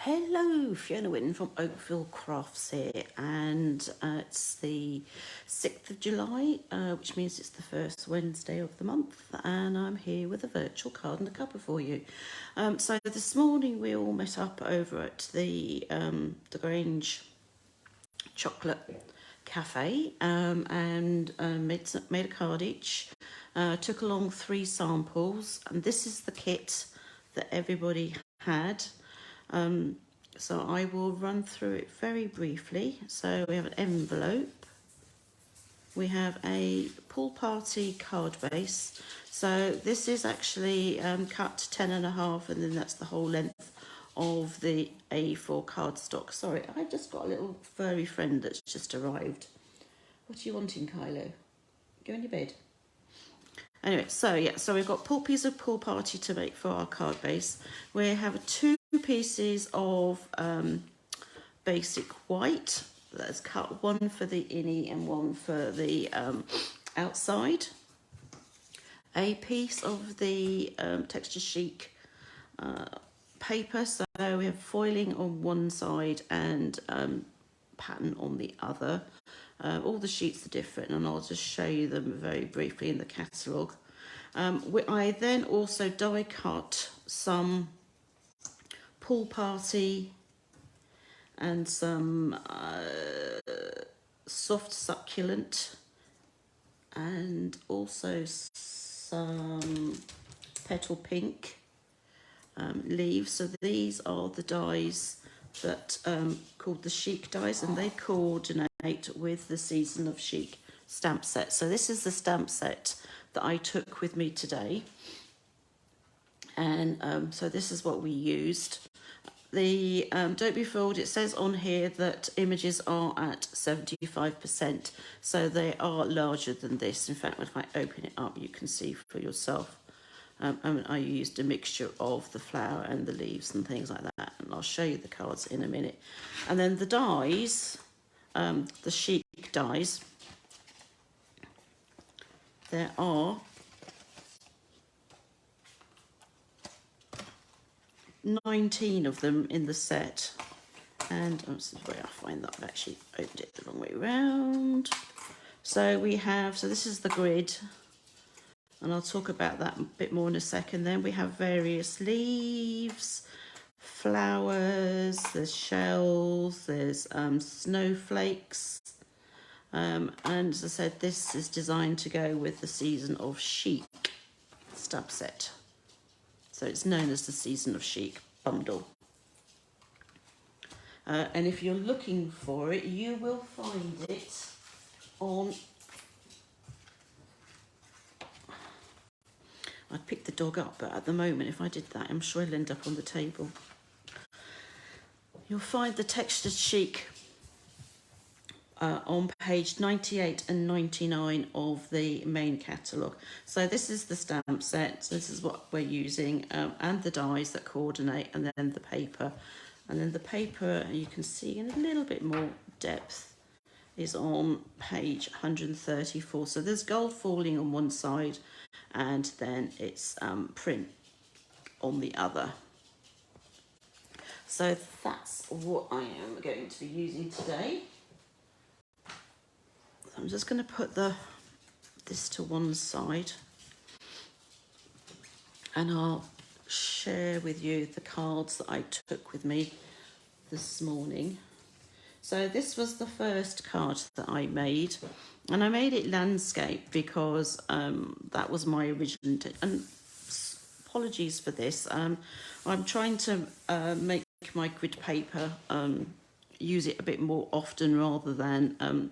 Hello, Fiona Whitten from Oakville Crafts here, and it's the 6th of July, which means it's the first Wednesday of the month, and I'm here with a virtual card and a cuppa for you. So this morning we all met up over at the Grange Chocolate Cafe and made a card each, took along 3 samples, and this is the kit that everybody had. So I will run through it very briefly. So we have an envelope, we have a pool party card base. So this is actually cut 10.5, and then that's the whole length of the A4 cardstock. Sorry, I just got a little furry friend that's just arrived. What are you wanting, Kylo? Go in your bed. Anyway, so we've got piece of pool party to make for our card base. We have 2 pieces of basic white. That's cut, one for the innie and one for the outside. A piece of the Texture Chic paper. So we have foiling on one side and pattern on the other. All the sheets are different, and I'll just show you them very briefly in the catalogue. I then also die cut some pool party and some soft succulent, and also some petal pink leaves. So these are the dies that called the Chic dies, and they coordinate with the Season of Chic stamp set. So this is the stamp set that I took with me today, and so this is what we used. The don't be fooled, it says on here that images are at 75%, so they are larger than this. In fact, if I open it up, you can see for yourself. I used a mixture of the flower and the leaves and things like that, and I'll show you the cards in a minute. And then the dies, the Chic dies, there are 19 of them in the set, and this is where I find that I've actually opened it the wrong way round. So we have, so this is the grid, and I'll talk about that a bit more in a second. Then we have various leaves, flowers, there's shells, there's snowflakes, and as I said, this is designed to go with the Season of Chic stamp set. So it's known as the Season of Chic bundle. And if you're looking for it, you will find it on... I'd pick the dog up, but at the moment, if I did that, I'm sure he'll end up on the table. You'll find the Texture Chic on page 98 and 99 of the main catalogue. So this is the stamp set, so this is what we're using, and the dies that coordinate, and then the paper. And then the paper, you can see in a little bit more depth, is on page 134. So there's gold foiling on one side, and then it's print on the other. So that's what I am going to be using today. So I'm just going to put this to one side, and I'll share with you the cards that I took with me this morning. So this was the first card that I made, and I made it landscape because that was my original, and apologies for this. I'm trying to make my grid paper use it a bit more often rather than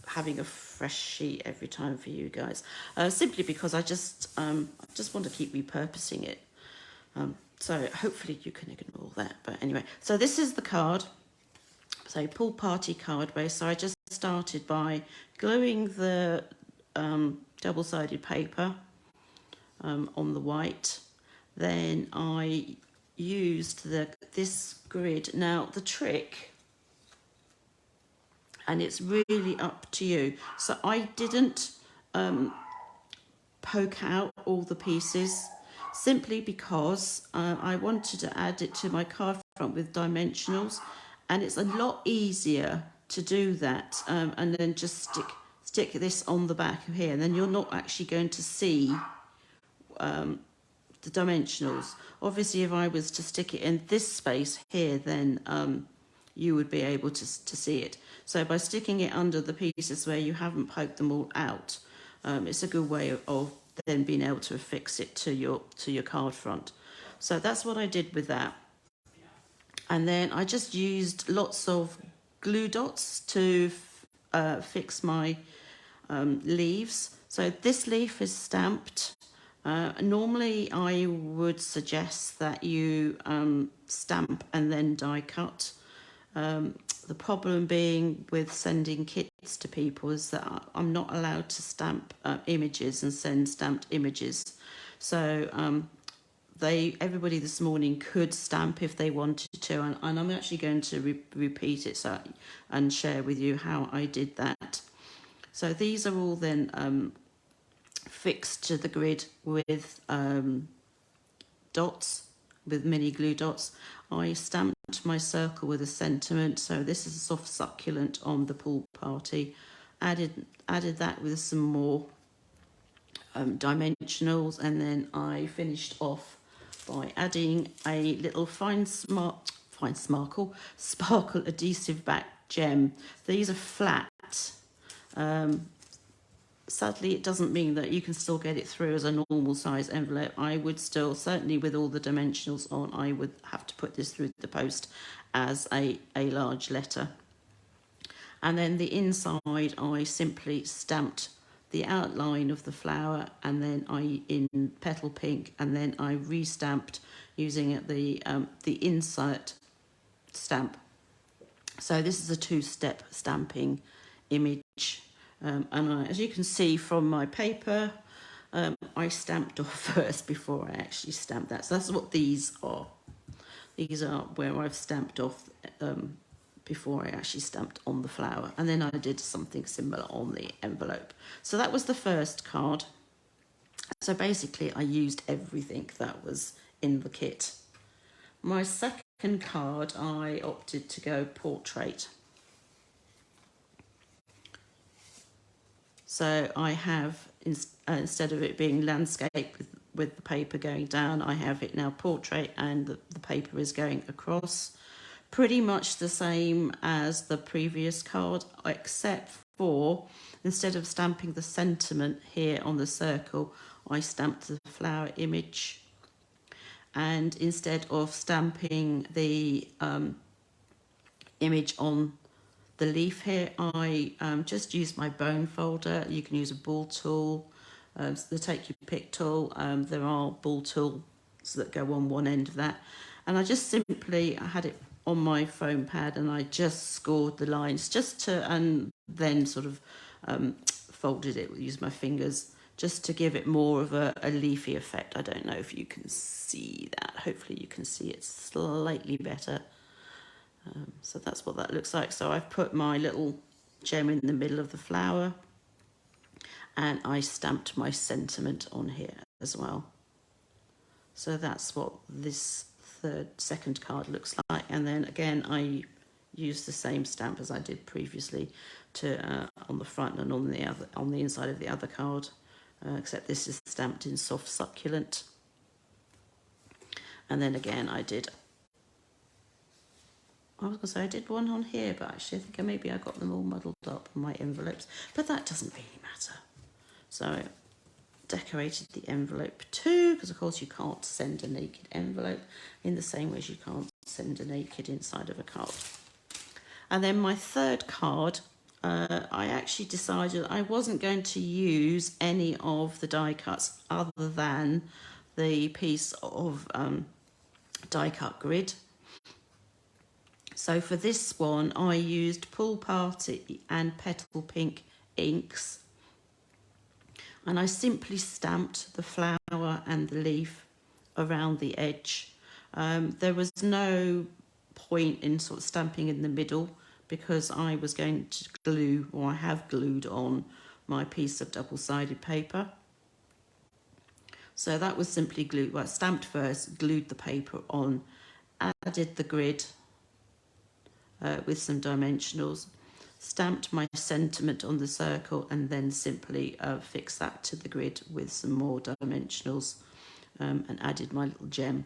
having a fresh sheet every time for you guys, simply because I just want to keep repurposing it. So hopefully you can ignore that. But anyway, so this is the card. So pool party card base. So I just started by gluing the double-sided paper on the white. Then I used this grid. Now the trick, and it's really up to you. So I didn't poke out all the pieces, simply because I wanted to add it to my card front with dimensionals, and it's a lot easier to do that, and then just stick this on the back of here, and then you're not actually going to see the dimensionals. Obviously, if I was to stick it in this space here, then you would be able to see it. So by sticking it under the pieces where you haven't poked them all out, it's a good way of then being able to affix it to your card front. So that's what I did with that. And then I just used lots of glue dots to fix my leaves. So this leaf is stamped. Normally I would suggest that you stamp and then die cut. The problem being with sending kits to people is that I'm not allowed to stamp images and send stamped images. So everybody this morning could stamp if they wanted to, and I'm actually going to repeat it and share with you how I did that. So these are all then fixed to the grid with dots, with mini glue dots. I stamped my circle with a sentiment, so this is a soft succulent on the pool party. Added that with some more dimensionals, and then I finished off by adding a little sparkle adhesive back gem. These are flat. Sadly, it doesn't mean that you can still get it through as a normal size envelope. I would still, certainly with all the dimensionals on, I would have to put this through the post as a large letter. And then the inside, I simply stamped the outline of the flower, and then in Petal Pink, and then I restamped using the insert stamp. So this is a two-step stamping image. And as you can see from my paper, I stamped off first before I actually stamped that. So that's what these are. These are where I've stamped off before I actually stamped on the flower. And then I did something similar on the envelope. So that was the first card. So basically I used everything that was in the kit. My second card, I opted to go portrait. So I have, instead of it being landscape with the paper going down, I have it now portrait, and the paper is going across. Pretty much the same as the previous card, except for, instead of stamping the sentiment here on the circle, I stamped the flower image. And instead of stamping the image on the leaf here, I just used my bone folder. You can use a ball tool, the Take Your Pick tool. There are ball tools that go on one end of that. And I just simply, I had it on my foam pad, and I just scored the lines and then sort of folded it, used my fingers just to give it more of a leafy effect. I don't know if you can see that. Hopefully you can see it slightly better. So that's what that looks like. So I've put my little gem in the middle of the flower, and I stamped my sentiment on here as well. So that's what this second card looks like. And then again, I used the same stamp as I did previously to on the front and on the inside of the other card, except this is stamped in Soft Succulent. And then again, I was going to say I did one on here, but actually I think maybe I got them all muddled up on my envelopes, but that doesn't really matter. So I decorated the envelope too, because of course you can't send a naked envelope in the same way as you can't send a naked inside of a card. And then my third card, I actually decided I wasn't going to use any of the die cuts other than the piece of die cut grid. So for this one, I used Pool Party and Petal Pink inks, and I simply stamped the flower and the leaf around the edge. There was no point in sort of stamping in the middle, because I was going to glue, or I have glued on, my piece of double-sided paper. So that was simply glued, well, stamped first, glued the paper on, added the grid with some dimensionals, stamped my sentiment on the circle, and then simply fixed that to the grid with some more dimensionals and added my little gem.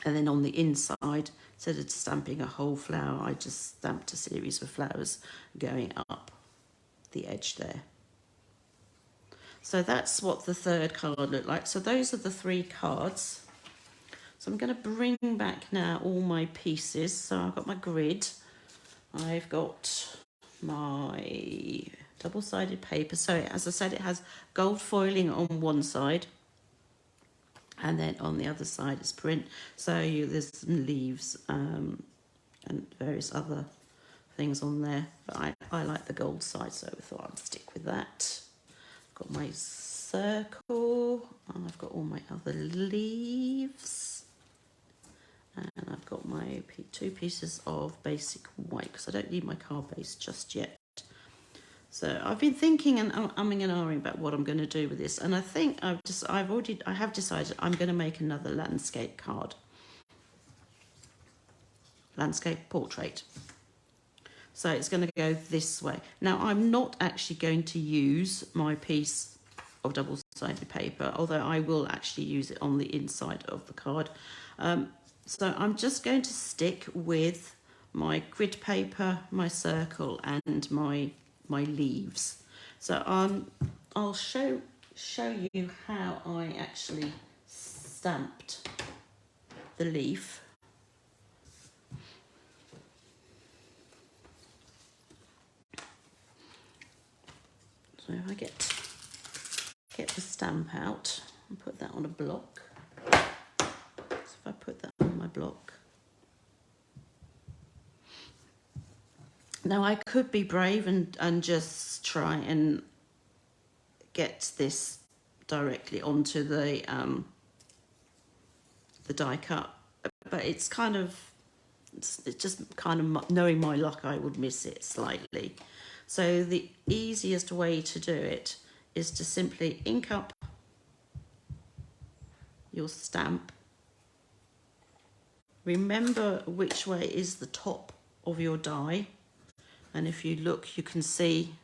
And then on the inside, instead of stamping a whole flower, I just stamped a series of flowers going up the edge there. So that's what the third card looked like. So those are the 3 cards. So I'm going to bring back now all my pieces. So I've got my grid. I've got my double-sided paper. So as I said, it has gold foiling on one side. And then on the other side is print. So there's some leaves and various other things on there. But I like the gold side, so I thought I'd stick with that. Got my circle, and I've got all my other leaves, and I've got my 2 pieces of basic white because I don't need my card base just yet. So I've been thinking and umming and ahhing about what I'm going to do with this, and I think I have decided I'm going to make another landscape card, landscape portrait. So it's going to go this way. Now, I'm not actually going to use my piece of double-sided paper, although I will actually use it on the inside of the card. So I'm just going to stick with my grid paper, my circle, and my leaves. So I'll show you how I actually stamped the leaf. So if I get the stamp out and put that on a block. So if I put that on my block. Now I could be brave and just try and get this directly onto the die cut, but it's just kind of knowing my luck, I would miss it slightly. So the easiest way to do it is to simply ink up your stamp. Remember which way is the top of your die. And if you look, you can see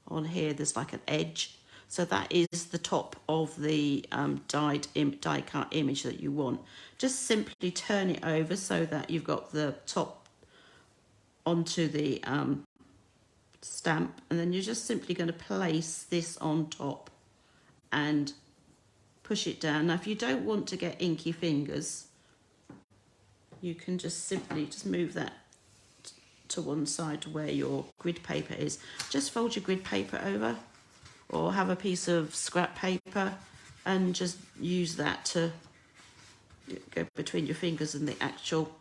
on here, there's like an edge. So that is the top of the die cut image that you want. Just simply turn it over so that you've got the top onto the stamp, and then you're just simply going to place this on top and push it down. Now if you don't want to get inky fingers, you can just simply move that to one side to where your grid paper is. Just fold your grid paper over, or have a piece of scrap paper and just use that to go between your fingers and the actual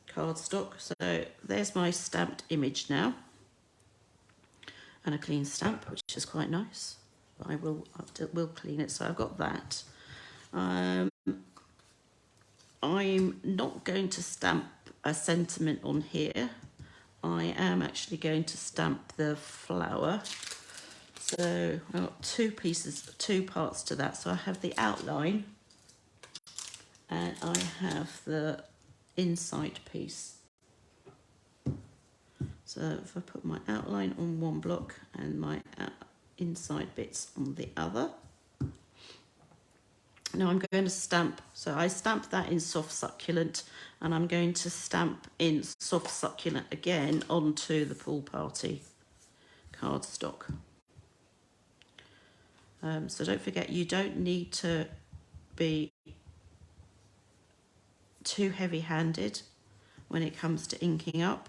cardstock. So there's my stamped image now, and a clean stamp, which is quite nice. But I will clean it. So I've got that. I'm not going to stamp a sentiment on here. I am actually going to stamp the flower. So I've got 2 parts to that. So I have the outline and I have the inside piece. So if I put my outline on one block and my inside bits on the other. Now I'm going to stamp, so I stamped that in Soft Succulent, and I'm going to stamp in Soft Succulent again onto the Pool Party cardstock. So don't forget, you don't need to be too heavy-handed when it comes to inking up,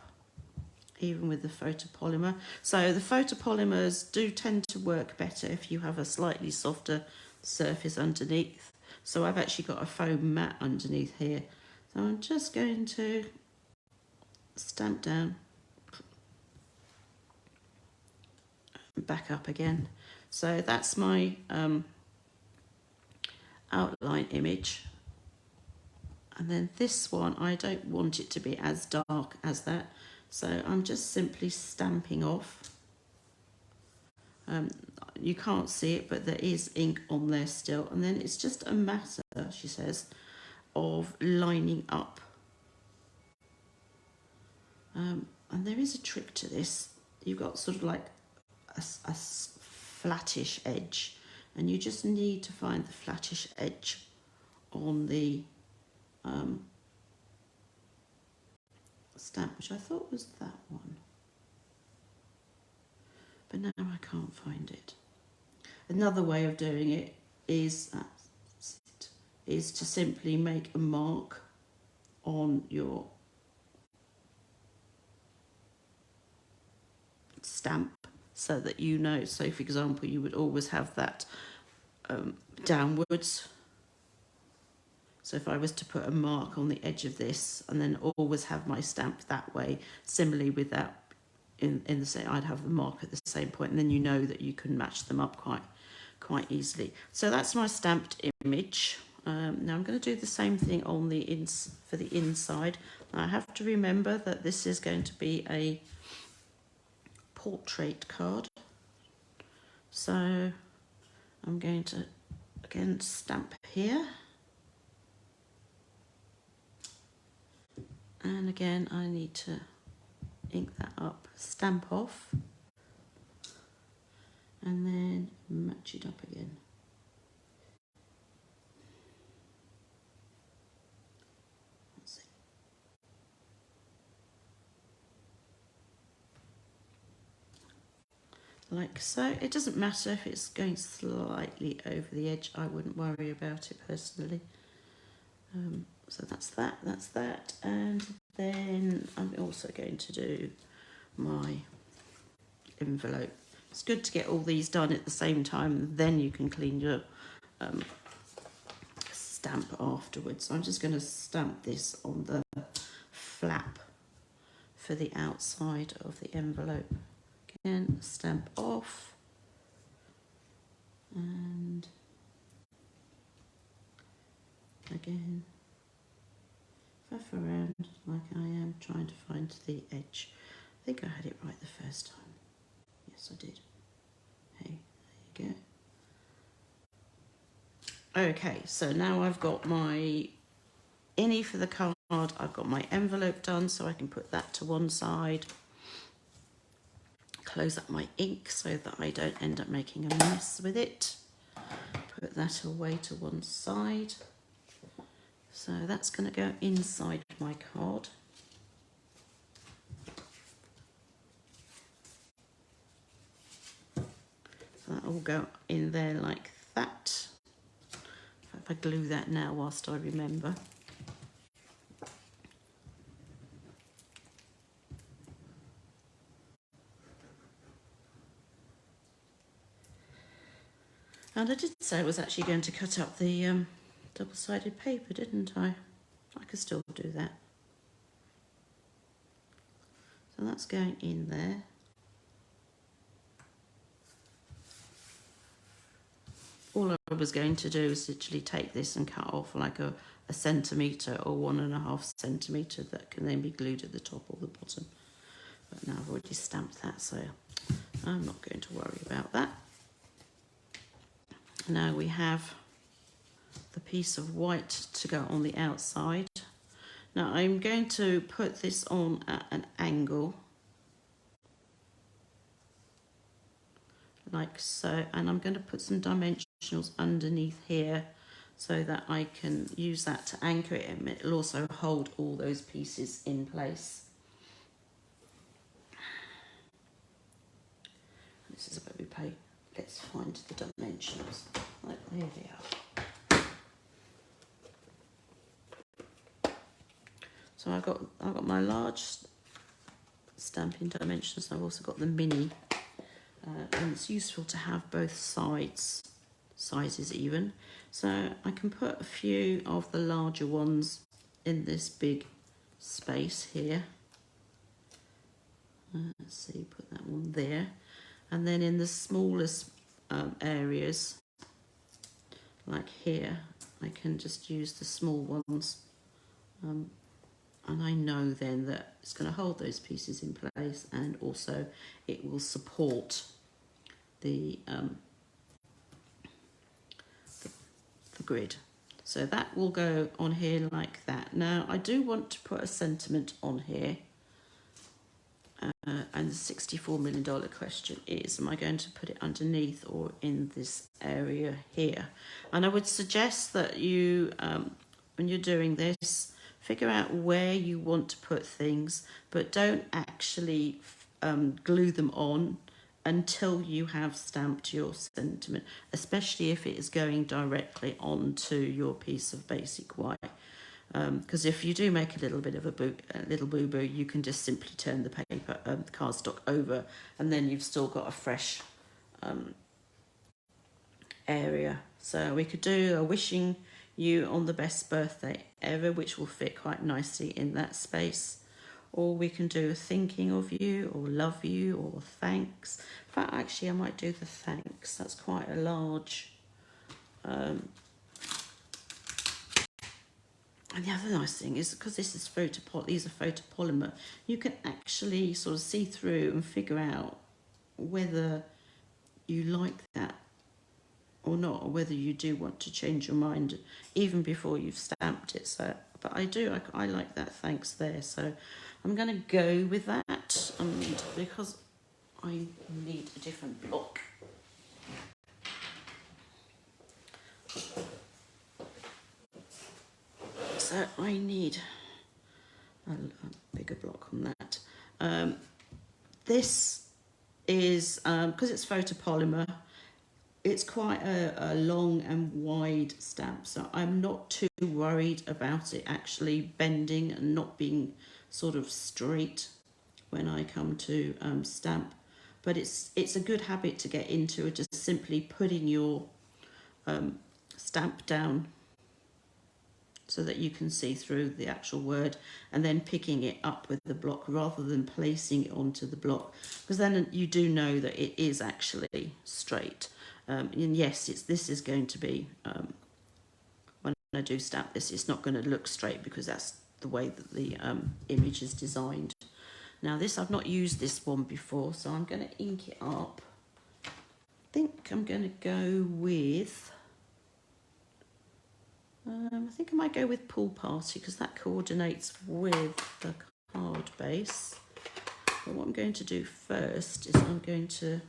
even with the photopolymer. So the photopolymers do tend to work better if you have a slightly softer surface underneath. So I've actually got a foam mat underneath here. So I'm just going to stamp down, back up again. So that's my outline image. And then this one, I don't want it to be as dark as that. So I'm just simply stamping off. you can't see it, but there is ink on there still. And then it's just a matter, she says, of lining up. And there is a trick to this. You've got sort of like a flattish edge, and you just need to find the flattish edge on the stamp, which I thought was that one, but now I can't find it. Another way of doing it is to simply make a mark on your stamp so that you know. So for example, you would always have that downwards. So if I was to put a mark on the edge of this and then always have my stamp that way, similarly with that in the same, I'd have the mark at the same point, and then you know that you can match them up quite easily. So that's my stamped image. Now I'm going to do the same thing on the for the inside. I have to remember that this is going to be a portrait card. So I'm going to again stamp here. And again, I need to ink that up, stamp off, and then match it up again. Let's see. Like so. It doesn't matter if it's going slightly over the edge. I wouldn't worry about it personally. So that's that, and then I'm also going to do my envelope. It's good to get all these done at the same time, then you can clean your stamp afterwards. So I'm just going to stamp this on the flap for the outside of the envelope. Again, stamp off, and again faff around like I am trying to find the edge. I think I had it right the first time. Yes, I did. Hey, there you go. Okay, so now I've got my innie for the card. I've got my envelope done, so I can put that to one side. Close up my ink so that I don't end up making a mess with it. Put that away to one side. So that's going to go inside my card. So that will go in there like that. If I glue that now whilst I remember. And I did say I was actually going to cut up the double-sided paper, didn't I? I could still do that. So that's going in there. All I was going to do is literally take this and cut off like a centimetre or 1.5 centimetre that can then be glued at the top or the bottom. But now I've already stamped that, so I'm not going to worry about that. Now we have the piece of white to go on the outside. Now I'm going to put this on at an angle, like so, and I'm going to put some dimensionals underneath here so that I can use that to anchor it, and it'll also hold all those pieces in place. This is where we pay. Let's find the dimensions. Right, here they are. So I've got my large stamping dimensions. I've also got the mini, and it's useful to have both sizes even. So I can put a few of the larger ones in this big space here. Let's see, put that one there, and then in the smallest areas, like here, I can just use the small ones. And I know then that it's going to hold those pieces in place, and also it will support the grid. So that will go on here like that. Now I do want to put a sentiment on here. And the $64 million question is, am I going to put it underneath or in this area here? And I would suggest that you, when you're doing this, figure out where you want to put things, but don't actually glue them on until you have stamped your sentiment, especially if it is going directly onto your piece of basic white. Because if you do make a little bit of a little boo-boo, you can just simply turn the paper, the cardstock over, and then you've still got a fresh area. So we could do a wishing you on the best birthday ever, which will fit quite nicely in that space. Or we can do a thinking of you, or love you, or thanks. In fact, actually, I might do the thanks. That's quite a large... And the other nice thing is, because this is these are photopolymer, you can actually sort of see through and figure out whether you like that or not, or whether you do want to change your mind even before you've stamped it. So, but I like that thanks there. So I'm going to go with that, because I need a different block. So I need a bigger block on that. This is, because it's photopolymer, it's quite a long and wide stamp, so I'm not too worried about it actually bending and not being sort of straight when I come to stamp. But it's a good habit to get into, just simply putting your stamp down so that you can see through the actual word, and then picking it up with the block rather than placing it onto the block, because then you do know that it is actually straight. And yes, this is going to be, when I do stamp this, it's not going to look straight because that's the way that the image is designed. Now this, I've not used this one before, so I'm going to ink it up. I think I'm going to go with... I think I might go with Pool Party because that coordinates with the card base. But what I'm going to do first is I'm going to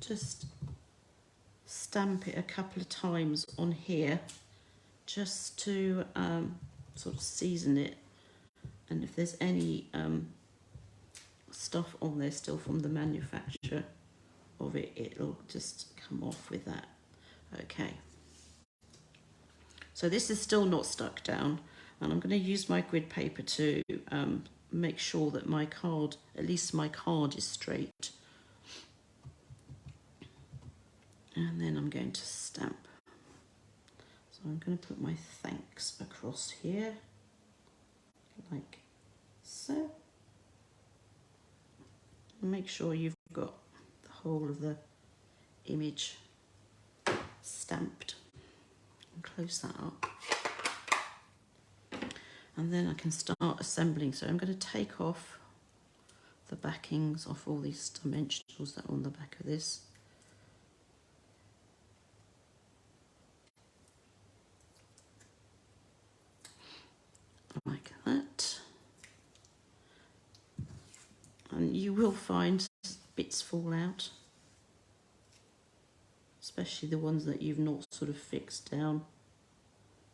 just stamp it a couple of times on here, just to sort of season it. And if there's any stuff on there still from the manufacturer of it, it'll just come off with that. Okay. So this is still not stuck down, and I'm going to use my grid paper to make sure that my card, at least my card, is straight. And then I'm going to stamp. So I'm going to put my thanks across here, like so. And make sure you've got the whole of the image stamped. Close that up, and then I can start assembling. So I'm going to take off the backings off all these dimensionals that are on the back of this. Like that. And you will find bits fall out, especially the ones that you've not sort of fixed down.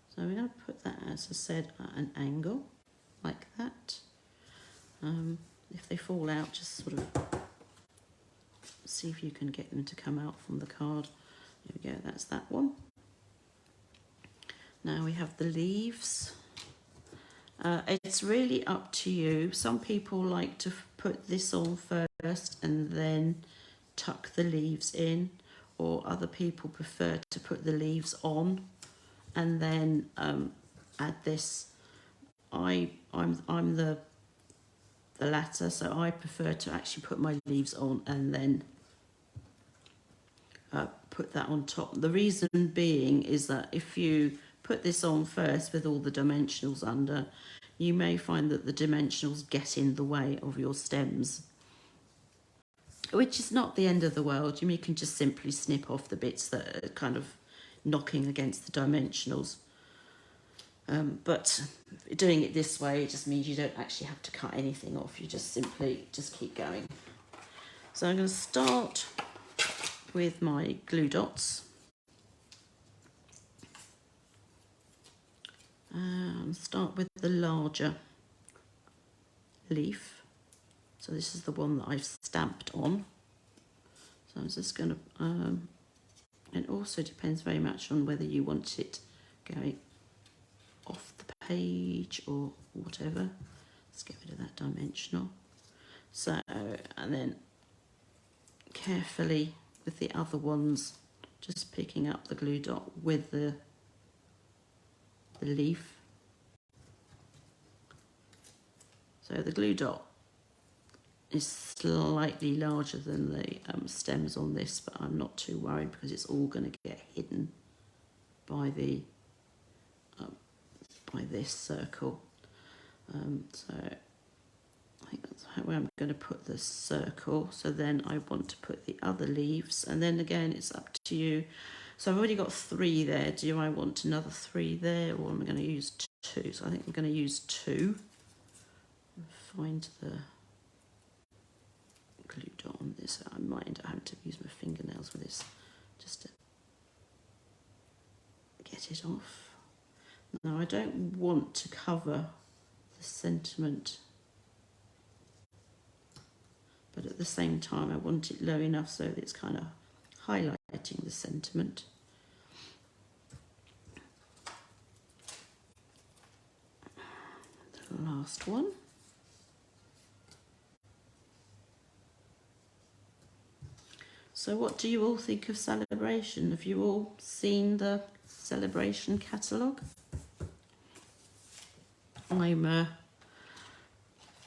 So we're going to put that, as I said, at an angle, like that. If they fall out, just sort of see if you can get them to come out from the card. There we go, that's that one. Now we have the leaves. It's really up to you. Some people like to put this on first and then tuck the leaves in, or other people prefer to put the leaves on and then add this. I'm the latter, so I prefer to actually put my leaves on and then put that on top. The reason being is that if you put this on first with all the dimensionals under, you may find that the dimensionals get in the way of your stems, which is not the end of the world. You can just simply snip off the bits that are kind of knocking against the dimensionals. But doing it this way, it just means you don't actually have to cut anything off. You just simply just keep going. So I'm going to start with my glue dots. Start with the larger leaf. So this is the one that I've stamped on. So I'm just going to, it also depends very much on whether you want it going off the page or whatever. Let's get rid of that dimensional. So, and then carefully with the other ones, just picking up the glue dot with the leaf. So the glue dot is slightly larger than the stems on this, but I'm not too worried because it's all going to get hidden by the by this circle. So I think that's where I'm going to put the circle. So then I want to put the other leaves, and then again it's up to you. So I've already got 3 there. Do I want another 3 there, or am I going to use 2? So I think I'm going to use 2. Find the glue dot on this. I might end up having to use my fingernails with this just to get it off. Now I don't want to cover the sentiment, but at the same time I want it low enough so that it's kind of highlighting the sentiment. The last one. So what do you all think of Celebration? Have you all seen the Celebration catalogue? I'm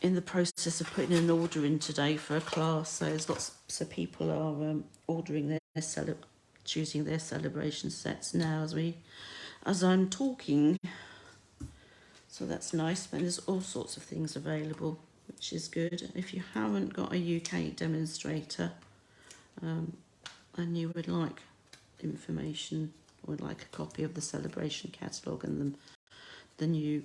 in the process of putting an order in today for a class, so there's so people are ordering their choosing their celebration sets now as I'm talking. So that's nice, but there's all sorts of things available, which is good. If you haven't got a UK demonstrator, and you would like information or would like a copy of the Celebration catalogue and the new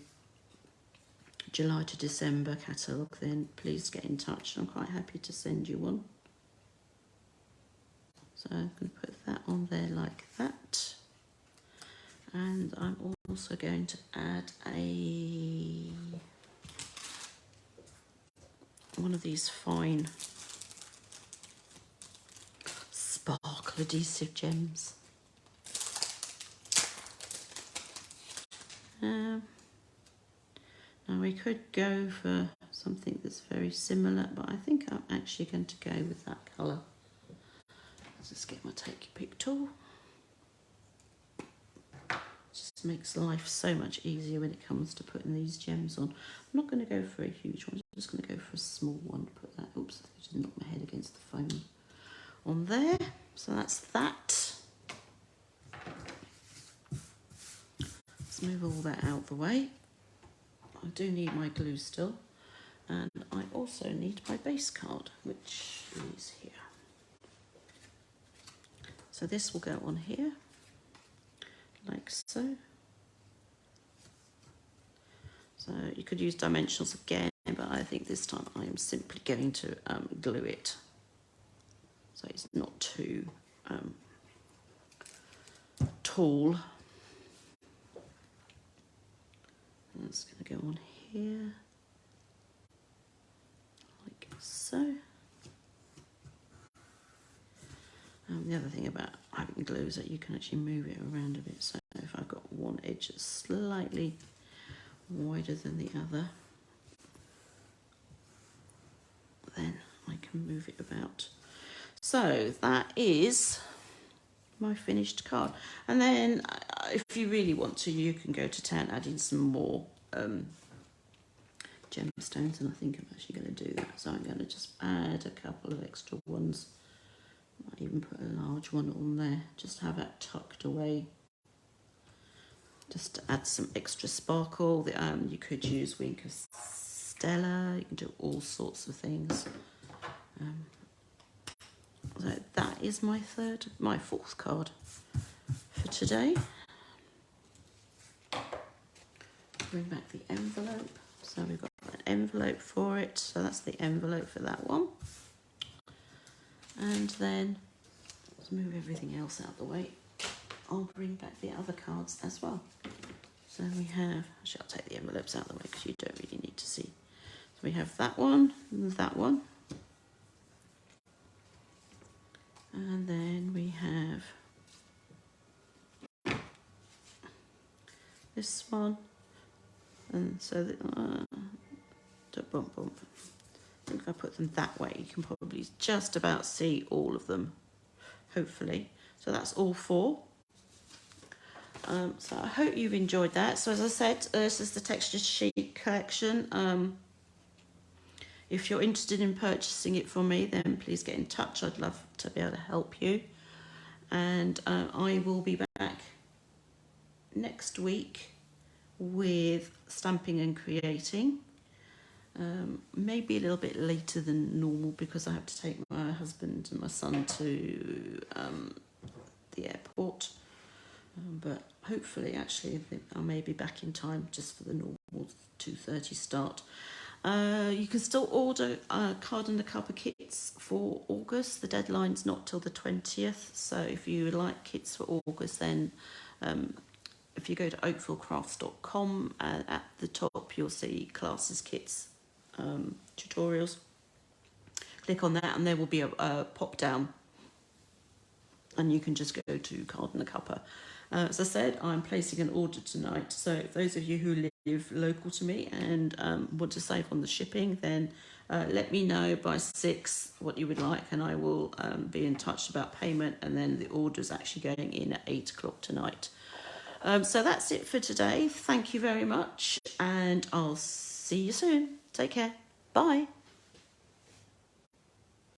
July to December catalogue, then please get in touch. I'm quite happy to send you one. So I'm going to put that on there like that. And I'm also going to add one of these fine sparkle adhesive gems. Now we could go for something that's very similar, but I think I'm actually going to go with that colour. Let's just get my Take Your Pick tool. Just makes life so much easier when it comes to putting these gems on. I'm not going to go for a huge one, I'm just going to go for a small one. Put that, oops, I just knocked my head against the foam on there. So that's that. Let's move all that out the way. I do need my glue still, and I also need my base card, which is here. So this will go on here, like so. So you could use dimensionals again, but I think this time I am simply going to glue it, so it's not too tall. That's going to go on here, like so. The other thing about having glue is that you can actually move it around a bit. So if I've got one edge that's slightly wider than the other, then I can move it about. So that is my finished card. And then if you really want to, you can go to town adding some more gemstones, and I think I'm actually going to do that. So I'm going to just add a couple of extra ones. Might even put a large one on there, just have it tucked away, just to add some extra sparkle. You could use Wink of Stella, you can do all sorts of things. So that is my fourth card for today. Bring back the envelope. So we've got an envelope for it. So that's the envelope for that one. And then let's move everything else out of the way. I'll bring back the other cards as well. So we have, actually I'll take the envelopes out of the way because you don't really need to see. So we have that one, and then we have this one, and so I think if I put them that way, you can probably just about see all of them, hopefully. So that's all 4. So I hope you've enjoyed that. So as I said, this is the Texture Chic collection. If you're interested in purchasing it from me, then please get in touch. I'd love to be able to help you. And I will be back next week with stamping and creating. Maybe a little bit later than normal because I have to take my husband and my son to the airport. But hopefully, actually, I may be back in time just for the normal 2:30 start. You can still order Card A Cuppa kits for August. The deadline's not till the 20th. So if you would like kits for August, then if you go to oakvillcrafts.com, at the top you'll see classes, kits, tutorials. Click on that and there will be a pop down and you can just go to Card A Cuppa. As I said, I'm placing an order tonight, so if those of you who live local to me and want to save on the shipping, then let me know by 6 what you would like, and I will be in touch about payment, and then the order's actually going in at 8 o'clock tonight. So that's it for today. Thank you very much, and I'll see you soon. Take care. Bye.